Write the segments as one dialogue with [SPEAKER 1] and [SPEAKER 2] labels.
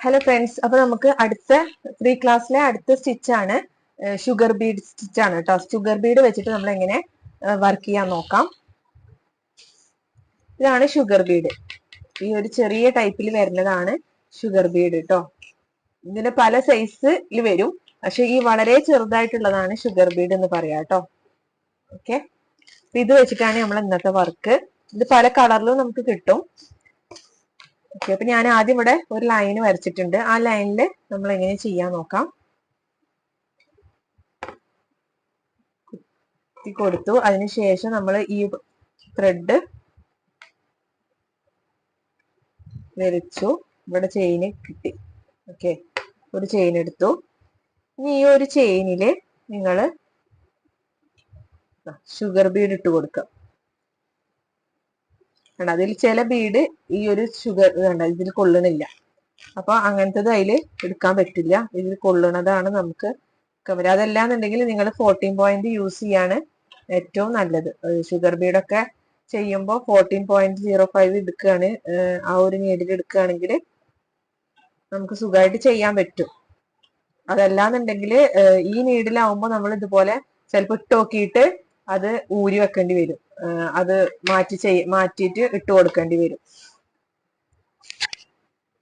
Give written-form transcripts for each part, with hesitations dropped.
[SPEAKER 1] Hello friends, അപ്പൊ നമുക്ക് അടുത്ത 3 ക്ലാസ്സിലെ അടുത്ത സ്റ്റിച്ചാണ് ഷുഗർ ബീഡ് സ്റ്റിച്ചാണ് കേട്ടോ. ഷുഗർ ബീഡ് വെച്ചിട്ട് നമ്മൾ എങ്ങനെ വർക്ക് ചെയ്യാൻ നോക്കാം. ഇതാണ് ഷുഗർ ബീഡ്. ഈ ഒരു ചെറിയ ടൈപ്പിൽ വരുന്നതാണ് ഷുഗർ ബീഡ് കേട്ടോ. ഇതിന് പല സൈസിൽ വരും, പക്ഷെ ഈ വളരെ ചെറുതായിട്ടുള്ളതാണ് ഷുഗർ ബീഡ് എന്ന് പറയാം കേട്ടോ. ഓക്കെ, ഇത് വെച്ചിട്ടാണ് നമ്മൾ ഇന്നത്തെ വർക്ക്. ഇത് പല കളറിലും നമുക്ക് കിട്ടും. ഓക്കെ, അപ്പൊ ഞാൻ ആദ്യം ഇവിടെ ഒരു ലൈൻ വരച്ചിട്ടുണ്ട്. ആ ലൈനിൽ നമ്മൾ എങ്ങനെ ചെയ്യാൻ നോക്കാം. കുത്തി കൊടുത്തു. അതിനുശേഷം നമ്മൾ ഈ ത്രെഡ് വരച്ചു. ഇവിടെ ചെയിന് കിട്ടി. ഓക്കെ, ഒരു ചെയിൻ എടുത്തു. ഇനി ഈ ഒരു ചെയിനില് നിങ്ങൾ ഷുഗർ ബീഡ് ഇട്ട് കൊടുക്കുക. അതിൽ ചില ബീഡ് ഈ ഒരു ഷുഗർ ഇതിൽ കൊള്ളണില്ല, അപ്പൊ അങ്ങനത്തത് അതിൽ എടുക്കാൻ പറ്റില്ല. ഇതിൽ കൊള്ളണതാണ് നമുക്ക് കവർ. അതല്ലാന്നുണ്ടെങ്കിൽ നിങ്ങൾ 14 പോയിന്റ് യൂസ് ചെയ്യാണ് ഏറ്റവും നല്ലത്. ഷുഗർ ബീഡൊക്കെ ചെയ്യുമ്പോൾ 14.05 എടുക്കുകയാണ്, ആ ഒരു നീഡിൽ എടുക്കുകയാണെങ്കിൽ നമുക്ക് സുഖമായിട്ട് ചെയ്യാൻ പറ്റും. അതല്ലാന്നുണ്ടെങ്കിൽ ഈ നീഡിലാവുമ്പോൾ നമ്മൾ ഇതുപോലെ ചിലപ്പോൾ ഇട്ട് നോക്കിയിട്ട് അത് ഊരി വെക്കേണ്ടി വരും. അത് മാറ്റിയിട്ട് ഇട്ട് കൊടുക്കേണ്ടി വരും.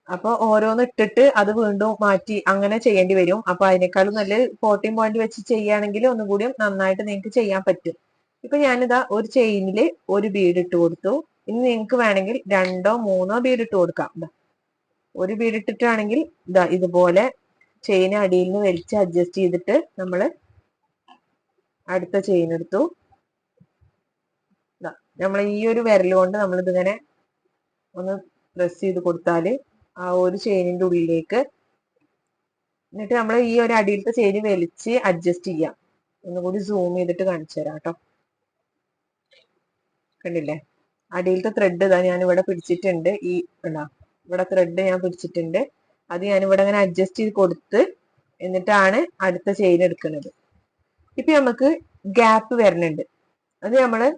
[SPEAKER 1] അപ്പൊ ഓരോന്ന് ഇട്ടിട്ട് അത് വീണ്ടും മാറ്റി അങ്ങനെ ചെയ്യേണ്ടി വരും. അപ്പൊ അതിനേക്കാളും നല്ല 14 പോയിന്റ് വെച്ച് ചെയ്യുകയാണെങ്കിൽ ഒന്നും കൂടി നന്നായിട്ട് നിങ്ങൾക്ക് ചെയ്യാൻ പറ്റും. ഇപ്പൊ ഞാനിതാ ഒരു ചെയിനില് ഒരു ബീഡ് ഇട്ട് കൊടുത്തു. ഇനി നിങ്ങൾക്ക് വേണമെങ്കിൽ 2 or 3 ബീഡ് ഇട്ട് കൊടുക്കാം. ഒരു ബീഡ് ഇട്ടിട്ടാണെങ്കിൽ ഇതാ ഇതുപോലെ ചെയിൻ അടിയിൽ നിന്ന് വലിച്ച് അഡ്ജസ്റ്റ് ചെയ്തിട്ട് നമ്മൾ അടുത്ത ചെയിൻ എടുത്തു. നമ്മൾ ഈ ഒരു വിരൽ കൊണ്ട് നമ്മൾ ഇതിങ്ങനെ ഒന്ന് പ്രസ് ചെയ്ത് കൊടുത്താല് ആ ഒരു ചെയിനിന്റെ ഉള്ളിലേക്ക്, എന്നിട്ട് നമ്മൾ ഈ ഒരു അടിയിലത്തെ ചെയിൻ വലിച്ച് അഡ്ജസ്റ്റ് ചെയ്യാം. ഒന്നുകൂടി സൂം ചെയ്തിട്ട് കാണിച്ചു തരാം കേട്ടോ. കണ്ടില്ലേ, അടിയിലത്തെ ത്രെഡ് ഇതാ ഞാൻ ഇവിടെ പിടിച്ചിട്ടുണ്ട്. ഈ ഇവിടെ ത്രെഡ് ഞാൻ പിടിച്ചിട്ടുണ്ട്. അത് ഞാൻ ഇവിടെ അങ്ങനെ അഡ്ജസ്റ്റ് ചെയ്ത് കൊടുത്ത് എന്നിട്ടാണ് അടുത്ത ചെയിൻ എടുക്കുന്നത്. ഇപ്പൊ നമുക്ക് ഗ്യാപ്പ് വരുന്നുണ്ട്. അത് നമ്മള്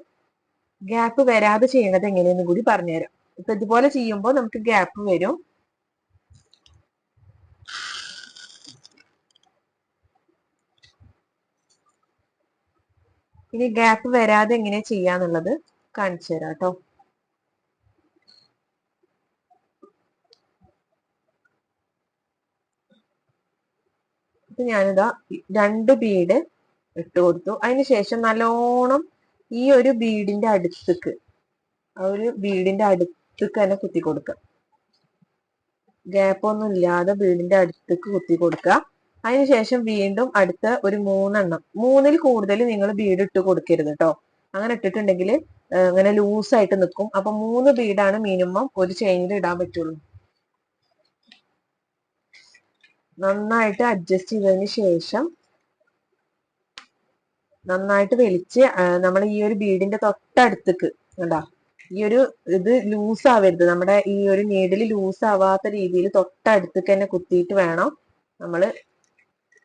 [SPEAKER 1] ഗ്യാപ്പ് വരാതെ ചെയ്യണത് എങ്ങനെയെന്ന് കൂടി പറഞ്ഞുതരാം. ഇപ്പൊ ഇതുപോലെ ചെയ്യുമ്പോൾ നമുക്ക് ഗ്യാപ്പ് വരും. ഇനി ഗ്യാപ്പ് വരാതെ എങ്ങനെ ചെയ്യാന്നുള്ളത് കാണിച്ചു തരാം കേട്ടോ. ഇപ്പൊ ഞാനിതാ 2 ബീഡ് ഇട്ട് കൊടുത്തു. അതിനുശേഷം നല്ലോണം ഈ ഒരു ബീഡിന്റെ അടുത്തേക്ക്, ആ ഒരു ബീഡിന്റെ അടുത്തേക്ക് തന്നെ കുത്തി കൊടുക്കുക. ഗ്യാപ്പ് ഒന്നും ഇല്ലാതെ ബീഡിന്റെ അടുത്തേക്ക് കുത്തി കൊടുക്കുക. അതിനുശേഷം വീണ്ടും അടുത്ത ഒരു 3 കൂടുതൽ നിങ്ങൾ ബീഡ് ഇട്ട് കൊടുക്കരുത് കേട്ടോ. അങ്ങനെ ഇട്ടിട്ടുണ്ടെങ്കിൽ ഇങ്ങനെ ലൂസായിട്ട് നിൽക്കും. അപ്പൊ 3 ബീഡാണ് മിനിമം ഒരു ചെയിനിൽ ഇടാൻ പറ്റുള്ളൂ. നന്നായിട്ട് അഡ്ജസ്റ്റ് ചെയ്തതിന് ശേഷം നന്നായിട്ട് വലിച്ച് നമ്മൾ ഈ ഒരു ബീഡിന്റെ തൊട്ടടുത്തേക്ക് കണ്ടാ, ഈ ഒരു ഇത് ലൂസ് ആവരുത്. നമ്മുടെ ഈ ഒരു നീഡിൽ ലൂസ് ആവാത്ത രീതിയിൽ തൊട്ടടുത്തേക്ക് തന്നെ കുത്തിയിട്ട് വേണം നമ്മൾ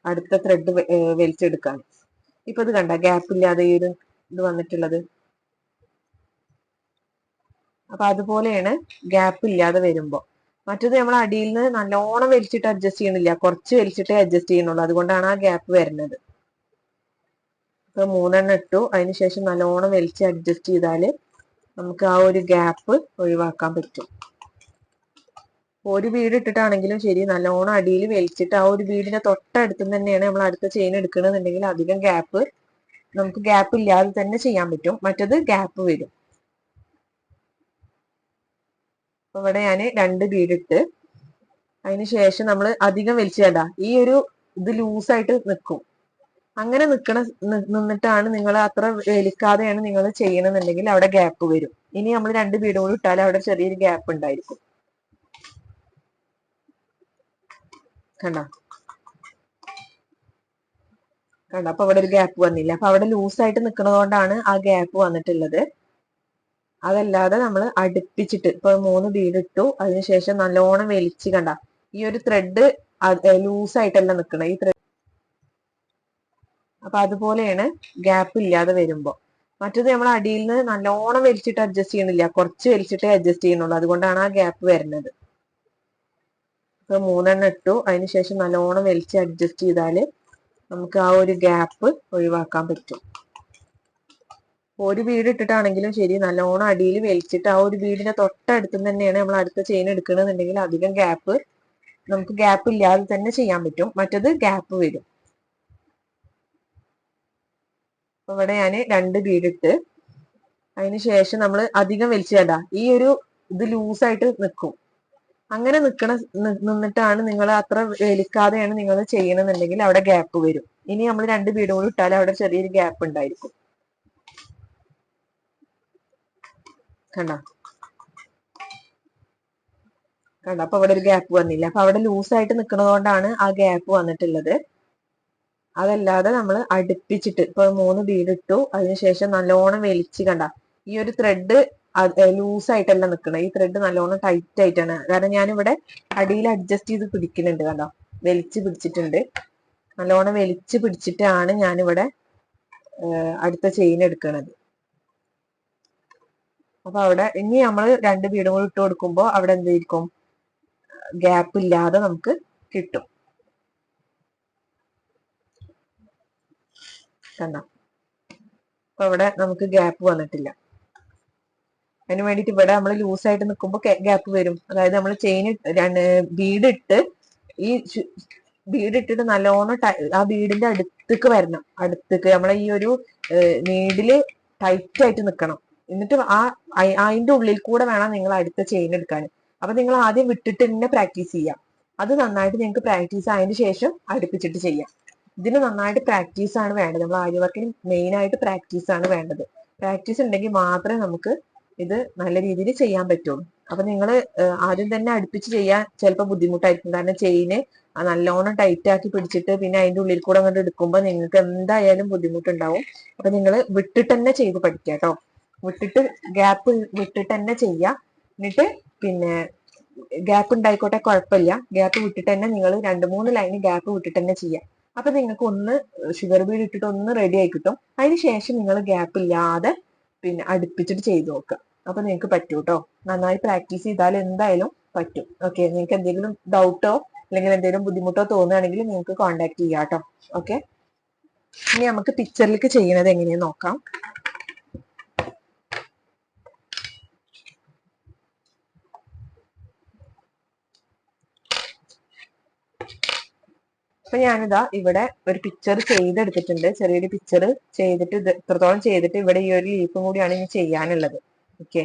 [SPEAKER 1] അടുത്ത ത്രെഡ് വലിച്ചെടുക്കാൻ. ഇപ്പൊ ഇത് കണ്ട ഗ്യാപ്പ് ഇല്ലാതെ ഈ ഒരു ഇത് വന്നിട്ടുള്ളത്. അപ്പൊ അതുപോലെയാണ് ഗ്യാപ്പ് ഇല്ലാതെ വരുമ്പോ. മറ്റത് നമ്മൾ അടിയിൽ നിന്ന് നല്ലോണം വലിച്ചിട്ട് അഡ്ജസ്റ്റ് ചെയ്യണില്ല, കുറച്ച് വലിച്ചിട്ടേ അഡ്ജസ്റ്റ് ചെയ്യുന്നുള്ളൂ. അതുകൊണ്ടാണ് ആ ഗ്യാപ്പ് വരുന്നത്. ഇപ്പൊ 3 ഇട്ടു. അതിനുശേഷം നല്ലോണം വലിച്ച് അഡ്ജസ്റ്റ് ചെയ്താല് നമുക്ക് ആ ഒരു ഗ്യാപ്പ് ഒഴിവാക്കാൻ പറ്റും. ഒരു ബീഡ് ഇട്ടിട്ടാണെങ്കിലും ശരി, നല്ലോണം അടിയിൽ വലിച്ചിട്ട് ആ ഒരു ബീഡിന്റെ തൊട്ടടുത്ത് തന്നെയാണ് നമ്മൾ അടുത്ത ചെയിൻ എടുക്കണമെന്നുണ്ടെങ്കിൽ അധികം ഗ്യാപ്പ് നമുക്ക് ഗ്യാപ്പ് ഇല്ലാതെ തന്നെ ചെയ്യാൻ പറ്റും. മറ്റത് ഗ്യാപ്പ് വരും. അപ്പൊ ഇവിടെ ഞാൻ 2 ബീഡ് ഇട്ട് അതിനുശേഷം നമ്മൾ അധികം വലിച്ചേണ്ട, ഈ ഒരു ഇത് ലൂസായിട്ട് നിൽക്കും. അങ്ങനെ നിന്നിട്ടാണ് നിങ്ങൾ അത്ര വലിക്കാതെയാണ് നിങ്ങൾ ചെയ്യണമെന്നുണ്ടെങ്കിൽ അവിടെ ഗ്യാപ്പ് വരും. ഇനി നമ്മൾ 2 ബീഡ് കൂടി ഇട്ടാൽ അവിടെ ചെറിയൊരു ഗ്യാപ്പ് ഉണ്ടായിരിക്കും. കണ്ട അപ്പൊ അവിടെ ഒരു ഗ്യാപ്പ് വന്നില്ല. അപ്പൊ അവിടെ ലൂസായിട്ട് നിൽക്കുന്നത് കൊണ്ടാണ് ആ ഗ്യാപ്പ് വന്നിട്ടുള്ളത്. അതല്ലാതെ നമ്മൾ അടുപ്പിച്ചിട്ട് ഇപ്പൊ 3 ബീഡ് ഇട്ടു. അതിനുശേഷം നല്ലോണം വലിച്ച് കണ്ട ഈ ഒരു ത്രെഡ് ലൂസായിട്ടല്ല നിൽക്കണം ഈ ത്രെഡ്. അപ്പൊ അതുപോലെയാണ് ഗ്യാപ്പ് ഇല്ലാതെ വരുമ്പോ. മറ്റത് നമ്മൾ അടിയിൽ നിന്ന് നല്ലോണം വലിച്ചിട്ട് അഡ്ജസ്റ്റ് ചെയ്യണില്ല, കുറച്ച് വലിച്ചിട്ടേ അഡ്ജസ്റ്റ് ചെയ്യുന്നുള്ളൂ. അതുകൊണ്ടാണ് ആ ഗ്യാപ്പ് വരുന്നത്. ഇപ്പൊ 3 ഇട്ടു. അതിനുശേഷം നല്ലോണം വലിച്ച് അഡ്ജസ്റ്റ് ചെയ്താല് നമുക്ക് ആ ഒരു ഗ്യാപ്പ് ഒഴിവാക്കാൻ പറ്റും. ഒരു ബീഡ് ഇട്ടിട്ടാണെങ്കിലും ശരി, നല്ലോണം അടിയിൽ വലിച്ചിട്ട് ആ ഒരു ബീഡിന്റെ തൊട്ടടുത്ത് തന്നെയാണ് നമ്മൾ അടുത്ത ചെയിൻ എടുക്കണമെന്നുണ്ടെങ്കിൽ അധികം നമുക്ക് ഗ്യാപ്പ് ഇല്ലാതെ തന്നെ ചെയ്യാൻ പറ്റും. മറ്റത് ഗ്യാപ്പ് വരും. അപ്പൊ ഇവിടെ ഞാൻ 2 ബീഡ് ഇട്ട് അതിനുശേഷം നമ്മൾ അധികം വലിച്ചേണ്ട, ഈ ഒരു ഇത് ലൂസായിട്ട് നിൽക്കും. അങ്ങനെ നിന്നിട്ടാണ് നിങ്ങൾ അത്ര വലിക്കാതെയാണ് നിങ്ങൾ ചെയ്യണമെന്നുണ്ടെങ്കിൽ അവിടെ ഗ്യാപ്പ് വരും. ഇനി നമ്മൾ 2 ബീഡ് കൂടി ഇട്ടാൽ അവിടെ ചെറിയൊരു ഗ്യാപ്പ് ഉണ്ടായിരിക്കും. കണ്ടോ അപ്പൊ അവിടെ ഒരു ഗ്യാപ്പ് വന്നില്ല. അപ്പൊ അവിടെ ലൂസായിട്ട് നിൽക്കുന്നത് കൊണ്ടാണ് ആ ഗ്യാപ്പ് വന്നിട്ടുള്ളത്. അതല്ലാതെ നമ്മൾ അടുപ്പിച്ചിട്ട് ഇപ്പൊ 3 ബീഡ് ഇട്ടു, അതിനുശേഷം നല്ലോണം വലിച്ച് ഈ ഒരു ത്രെഡ് ലൂസായിട്ടല്ല നിൽക്കണം. ഈ ത്രെഡ് നല്ലോണം ടൈറ്റ് ആയിട്ടാണ്. കാരണം ഞാനിവിടെ അടിയിൽ അഡ്ജസ്റ്റ് ചെയ്ത് പിടിക്കുന്നുണ്ട്. വലിച്ച് പിടിച്ചിട്ടുണ്ട്. നല്ലോണം വലിച്ച് പിടിച്ചിട്ടാണ് ഞാനിവിടെ അടുത്ത ചെയിൻ എടുക്കുന്നത്. അപ്പൊ അവിടെ ഇനി നമ്മൾ 2 ബീഡും കൂടി ഇട്ട് കൊടുക്കുമ്പോൾ അവിടെ എന്തായിരിക്കും, ഗ്യാപ്പ് ഇല്ലാതെ നമുക്ക് കിട്ടും. അപ്പൊ ഇവിടെ നമുക്ക് ഗ്യാപ്പ് വന്നിട്ടില്ല. അതിന് വേണ്ടിയിട്ട് ഇവിടെ നമ്മൾ ലൂസായിട്ട് നിൽക്കുമ്പോൾ ഗ്യാപ്പ് വരും. അതായത് നമ്മൾ ചെയിൻ ബീഡ് ഇട്ട് ഈ ബീഡ് ഇട്ടിട്ട് നല്ലോണം ആ ബീഡിന്റെ അടുത്തേക്ക് വരണം. അടുത്തേക്ക് നമ്മളെ ഈ ഒരു നീഡില് ടൈറ്റ് ആയിട്ട് നിൽക്കണം. എന്നിട്ട് അതിന്റെ ഉള്ളിൽ കൂടെ വേണം നിങ്ങൾ അടുത്ത ചെയിൻ എടുക്കാൻ. അപ്പൊ നിങ്ങൾ ആദ്യം വിട്ടിട്ട് തന്നെ പ്രാക്ടീസ് ചെയ്യാം. അത് നന്നായിട്ട് നിങ്ങൾക്ക് പ്രാക്ടീസ് ആയതിനു ശേഷം അടുപ്പിച്ചിട്ട് ചെയ്യാം. ഇതിന് നന്നായിട്ട് പ്രാക്ടീസ് ആണ് വേണ്ടത്. നമ്മൾ ആര്യ വർക്കിന് മെയിൻ ആയിട്ട് പ്രാക്ടീസ് ആണ് വേണ്ടത്. പ്രാക്ടീസ് ഉണ്ടെങ്കിൽ മാത്രമേ നമുക്ക് ഇത് നല്ല രീതിയിൽ ചെയ്യാൻ പറ്റുള്ളൂ. അപ്പൊ നിങ്ങൾ ആദ്യം തന്നെ അടുപ്പിച്ച് ചെയ്യാൻ ചിലപ്പോൾ ബുദ്ധിമുട്ടായിരിക്കും. കാരണം ചെയിന് നല്ലോണം ടൈറ്റ് ആക്കി പിടിച്ചിട്ട് പിന്നെ അതിന്റെ ഉള്ളിൽ കൂടെ അങ്ങോട്ട് എടുക്കുമ്പോൾ നിങ്ങൾക്ക് എന്തായാലും ബുദ്ധിമുട്ടുണ്ടാവും. അപ്പൊ നിങ്ങൾ വിട്ടിട്ട് തന്നെ ചെയ്ത് പഠിക്കുക കേട്ടോ. ഗ്യാപ്പ് വിട്ടിട്ട് തന്നെ ചെയ്യുക. എന്നിട്ട് പിന്നെ ഗ്യാപ്പ് ഉണ്ടായിക്കോട്ടെ, കുഴപ്പമില്ല. ഗ്യാപ്പ് വിട്ടിട്ട് തന്നെ നിങ്ങൾ 2-3 ലൈന് ഗ്യാപ്പ് വിട്ടിട്ട് തന്നെ ചെയ്യാം. അപ്പൊ നിങ്ങൾക്ക് ഒന്ന് ഷുഗർ ബീഡ് ഇട്ടിട്ട് ഒന്ന് റെഡി ആയി കിട്ടും. അതിന് ശേഷം നിങ്ങൾ ഗ്യാപ്പ് ഇല്ലാതെ പിന്നെ അടുപ്പിച്ചിട്ട് ചെയ്ത് നോക്കുക. അപ്പൊ നിങ്ങൾക്ക് പറ്റും കേട്ടോ. നന്നായി പ്രാക്ടീസ് ചെയ്താൽ എന്തായാലും പറ്റും. ഓക്കെ, നിങ്ങൾക്ക് എന്തെങ്കിലും ഡൗട്ടോ അല്ലെങ്കിൽ എന്തെങ്കിലും ബുദ്ധിമുട്ടോ തോന്നുകയാണെങ്കിൽ നിങ്ങൾക്ക് കോൺടാക്ട് ചെയ്യാം കേട്ടോ. ഓക്കെ, ഇനി നമുക്ക് പിക്ചറിലേക്ക് ചെയ്യുന്നത് എങ്ങനെയാന്ന് നോക്കാം. അപ്പൊ ഞാനിതാ ഇവിടെ ഒരു പിക്ചർ ചെയ്തെടുത്തിട്ടുണ്ട്. ചെറിയൊരു പിക്ചർ ചെയ്തിട്ട് ഇത് ഇത്രത്തോളം ചെയ്തിട്ട് ഇവിടെ ഈ ഒരു ലീഫും കൂടിയാണ് ഇനി ചെയ്യാനുള്ളത്. ഓക്കെ,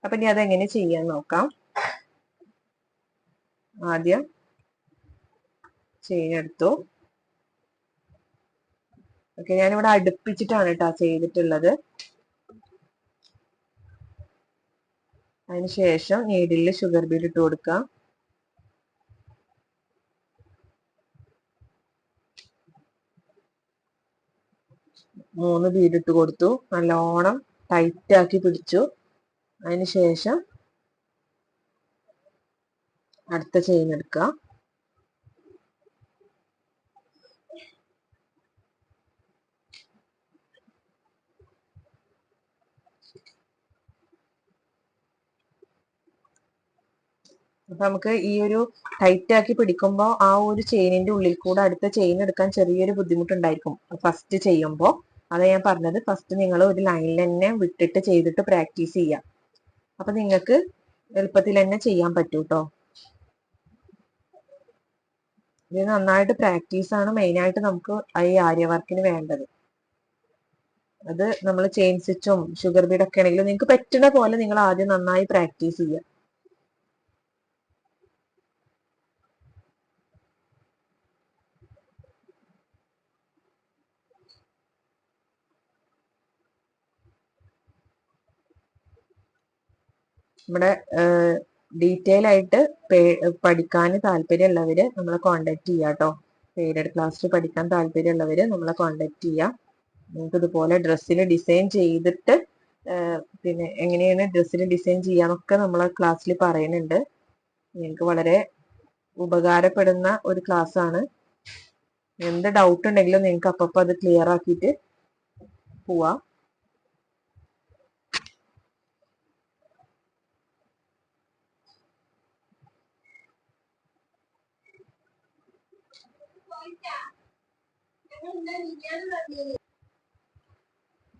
[SPEAKER 1] അപ്പൊ ഇനി അതെങ്ങനെ ചെയ്യാൻ നോക്കാം. ആദ്യം ചെയിൻ എടുത്തു. ഓക്കെ, ഞാനിവിടെ അടുപ്പിച്ചിട്ടാണ് കേട്ടോ ചെയ്തിട്ടുള്ളത്. അതിനുശേഷം നീഡിലിൽ ഷുഗർ ബീഡ് ഇട്ട് കൊടുക്കാം. മൂന്ന് ബീഡ് ഇട്ട് കൊടുത്തു. നല്ലോണം ടൈറ്റ് ആക്കി പിടിച്ചു. അതിനുശേഷം അടുത്ത ചെയിൻ എടുക്കുക. അപ്പൊ നമുക്ക് ഈ ഒരു ടൈറ്റ് ആക്കി പിടിക്കുമ്പോൾ ആ ഒരു ചെയിനിന്റെ ഉള്ളിൽ കൂടെ അടുത്ത ചെയിൻ എടുക്കാൻ ചെറിയൊരു ബുദ്ധിമുട്ടുണ്ടായിരിക്കും ഫസ്റ്റ് ചെയ്യുമ്പോൾ. അതാ ഞാൻ പറഞ്ഞത്, ഫസ്റ്റ് നിങ്ങൾ ഒരു ലൈനിൽ തന്നെ വിട്ടിട്ട് ചെയ്തിട്ട് പ്രാക്ടീസ് ചെയ്യാം. അപ്പൊ നിങ്ങൾക്ക് എളുപ്പത്തിൽ തന്നെ ചെയ്യാൻ പറ്റൂ കേട്ടോ. ഇത് നന്നായിട്ട് പ്രാക്ടീസ് ആണ് മെയിനായിട്ട് നമുക്ക് ഈ ആര്യ വർക്കിന് വേണ്ടത്. അത് നമ്മൾ ചെയിൻ സ്റ്റിച്ചും ഷുഗർ ബീഡൊക്കെ ആണെങ്കിലും നിങ്ങൾക്ക് പറ്റുന്ന പോലെ നിങ്ങൾ ആദ്യം നന്നായി പ്രാക്ടീസ് ചെയ്യുക. നമ്മുടെ ഡീറ്റെയിൽ ആയിട്ട് പഠിക്കാൻ താല്പര്യമുള്ളവര് നമ്മളെ കോണ്ടാക്ട് ചെയ്യുക കേട്ടോ. പെയ്ഡഡ് ക്ലാസ്സിൽ പഠിക്കാൻ താല്പര്യമുള്ളവര് നമ്മളെ കോണ്ടാക്ട് ചെയ്യുക. നിങ്ങൾക്ക് ഇതുപോലെ ഡ്രസ്സിൽ ഡിസൈൻ ചെയ്തിട്ട് പിന്നെ എങ്ങനെയാണ് ഡ്രസ്സിൽ ഡിസൈൻ ചെയ്യാന്നൊക്കെ നമ്മളെ ക്ലാസ്സിൽ പറയുന്നുണ്ട്. നിങ്ങൾക്ക് വളരെ ഉപകാരപ്പെടുന്ന ഒരു ക്ലാസ് ആണ്. എന്ത് ഡൗട്ട് ഉണ്ടെങ്കിലും നിങ്ങൾക്ക് അപ്പപ്പോൾ അത് ക്ലിയർ ആക്കിയിട്ട് പോവാം.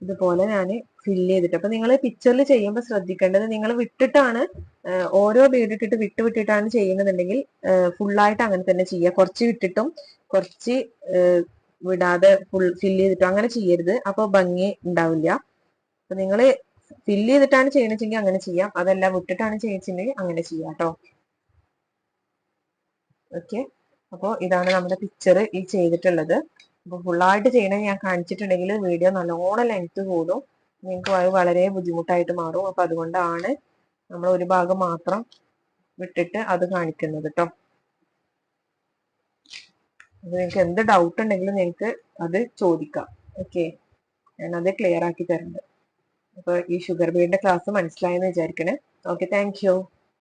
[SPEAKER 1] ഇതുപോലെ ഞാൻ ഫില്ല് ചെയ്തിട്ട്, അപ്പൊ നിങ്ങൾ പിക്ചറിൽ ചെയ്യുമ്പോൾ ശ്രദ്ധിക്കേണ്ടത്, നിങ്ങൾ വിട്ടിട്ടാണ് ഓരോ ബീഡ് ഇട്ടിട്ട് വിട്ടിട്ടാണ് ചെയ്യുന്നതെങ്കിൽ ഫുള്ളായിട്ട് അങ്ങനെ തന്നെ ചെയ്യുക. കുറച്ച് വിട്ടിട്ടും കുറച്ച് വിടാതെ ഫില്ല് ചെയ്തിട്ടും അങ്ങനെ ചെയ്യരുത്, അപ്പൊ ഭംഗി ഉണ്ടാവില്ല. അപ്പൊ നിങ്ങൾ ഫില്ല് ചെയ്തിട്ടാണ് ചെയ്യണമെങ്കിൽ അങ്ങനെ ചെയ്യാം, അതല്ല വിട്ടിട്ടാണ് ചെയ്യിച്ചിട്ടുണ്ടെങ്കിൽ അങ്ങനെ ചെയ്യാം കേട്ടോ. ഓക്കെ, അപ്പോൾ ഇതാണ് നമ്മുടെ പിക്ചർ ഈ ചെയ്തിട്ടുള്ളത്. അപ്പൊ ഫുള്ളായിട്ട് ചെയ്യണേ ഞാൻ കാണിച്ചിട്ടുണ്ടെങ്കിൽ വീഡിയോ നല്ലോണം ലെങ്ത് കൂടും, നിങ്ങൾക്ക് അത് വളരെ ബുദ്ധിമുട്ടായിട്ട് മാറും. അപ്പൊ അതുകൊണ്ടാണ് നമ്മൾ ഒരു ഭാഗം മാത്രം വിട്ടിട്ട് അത് കാണിക്കുന്നത് കേട്ടോ. നിങ്ങൾക്ക് എന്ത് ഡൗട്ട് ഉണ്ടെങ്കിലും നിങ്ങൾക്ക് അത് ചോദിക്കാം. ഓക്കെ, ഞാനത് ക്ലിയർ ആക്കി തരുന്നുണ്ട്. അപ്പൊ ഈ ഷുഗർ ബീഡിന്റെ ക്ലാസ് മനസ്സിലായെന്ന് വിചാരിക്കണേ. Okay, thank you.